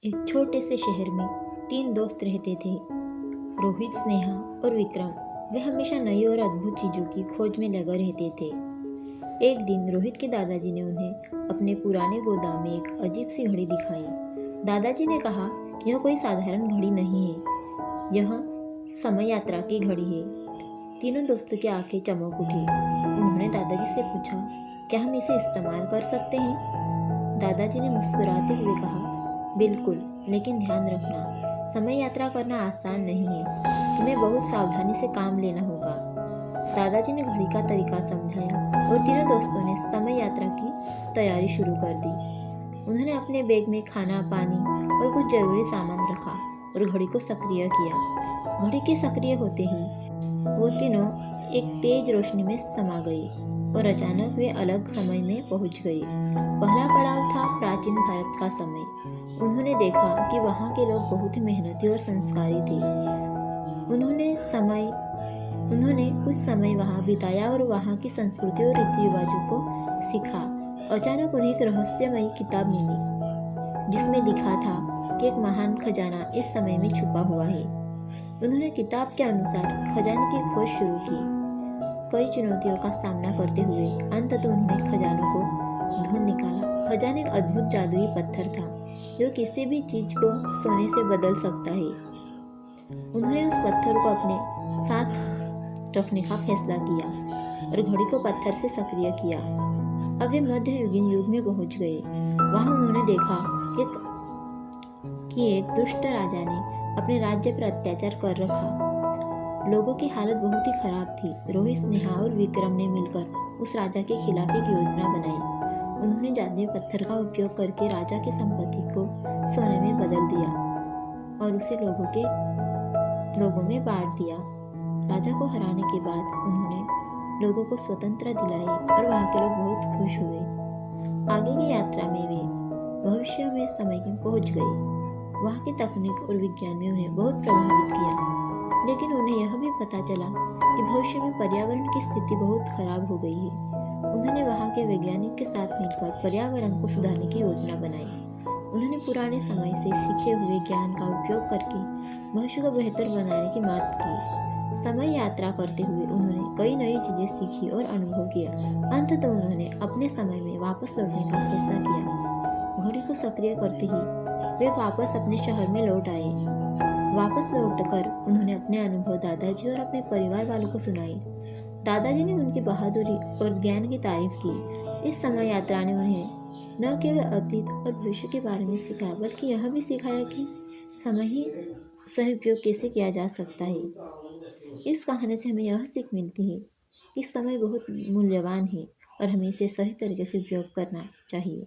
एक छोटे से शहर में तीन दोस्त रहते थे। रोहित, स्नेहा और विक्रम। वे हमेशा नई और अद्भुत चीज़ों की खोज में लगे रहते थे। एक दिन रोहित के दादाजी ने उन्हें अपने पुराने गोदाम में एक अजीब सी घड़ी दिखाई। दादाजी ने कहा, यह कोई साधारण घड़ी नहीं है, यह समय यात्रा की घड़ी है। तीनों दोस्तों की आंखें चमक उठी। उन्होंने दादाजी से पूछा, क्या हम इसे इस्तेमाल कर सकते हैं? दादाजी ने मुस्कुराते हुए कहा, बिल्कुल, लेकिन ध्यान रखना, समय यात्रा करना आसान नहीं है, तुम्हें बहुत सावधानी से काम लेना होगा। दादाजी ने घड़ी का तरीका समझाया और तीनों दोस्तों ने समय यात्रा की तैयारी शुरू कर दी। उन्होंने अपने बैग में खाना, पानी और कुछ जरूरी सामान रखा और घड़ी को सक्रिय किया। घड़ी के सक्रिय होते ही वो तीनों एक तेज रोशनी में समा गए और अचानक वे अलग समय में पहुंच गए। पहला पड़ाव था प्राचीन भारत का समय। उन्होंने देखा कि वहाँ के लोग बहुत ही मेहनती और संस्कारी थे। उन्होंने कुछ समय वहाँ बिताया और वहाँ की संस्कृति और रीति रिवाजों को सीखा। अचानक उन्हें एक रहस्यमयी किताब मिली जिसमें लिखा था कि एक महान खजाना इस समय में छुपा हुआ है। उन्होंने किताब के अनुसार खजाने की खोज शुरू की। कई चुनौतियों का सामना करते हुए अंततः उन्होंने खजानों को ढूंढ निकाला। खजाना एक अद्भुत जादुई पत्थर था जो किसी भी चीज को सोने से बदल सकता है। उन्होंने उस पत्थर को अपने साथ रखने का फैसला किया और घड़ी को पत्थर से सक्रिय किया। अब वे मध्ययुगीन युग में पहुंच गए। वहां उन्होंने देखा कि एक दुष्ट राजा ने अपने राज्य पर अत्याचार कर रखा। लोगों की हालत बहुत ही खराब थी। रोहित, स्नेहा और विक्रम ने मिलकर उस राजा के खिलाफ एक योजना बनाई। उन्होंने जादुई पत्थर का उपयोग करके राजा की संपत्ति को सोने में बदल दिया और उसे लोगों में बांट दिया। राजा को हराने के बाद उन्होंने लोगों को स्वतंत्रता दिलाई और वहाँ के लोग बहुत खुश हुए। आगे की यात्रा में वे भविष्य में समय में पहुँच गए। वहाँ की तकनीक और विज्ञान ने उन्हें बहुत प्रभावित किया, लेकिन उन्हें यह भी पता चला कि भविष्य में पर्यावरण की स्थिति बहुत खराब हो गई है। उन्होंने वहाँ के वैज्ञानिक के साथ मिलकर पर्यावरण को सुधारने की योजना बनाई। उन्होंने पुराने समय से सीखे हुए ज्ञान का उपयोग करके भविष्य को बेहतर बनाने की बात की। समय यात्रा करते हुए उन्होंने कई नई चीजें सीखी और अनुभव किया। अंततः उन्होंने अपने समय में वापस लौटने का फैसला किया। घड़ी को सक्रिय करते ही वे वापस अपने शहर में लौट आए। वापस लौटकर उन्होंने अपने अनुभव दादाजी और अपने परिवार वालों को सुनाए। दादाजी ने उनकी बहादुरी और ज्ञान की तारीफ की। इस समय यात्रा ने उन्हें न केवल अतीत और भविष्य के बारे में सिखाया, बल्कि यह भी सिखाया कि समय ही सही उपयोग कैसे किया जा सकता है। इस कहानी से हमें यह सीख मिलती है कि समय बहुत मूल्यवान है और हमें इसे सही तरीके से उपयोग करना चाहिए।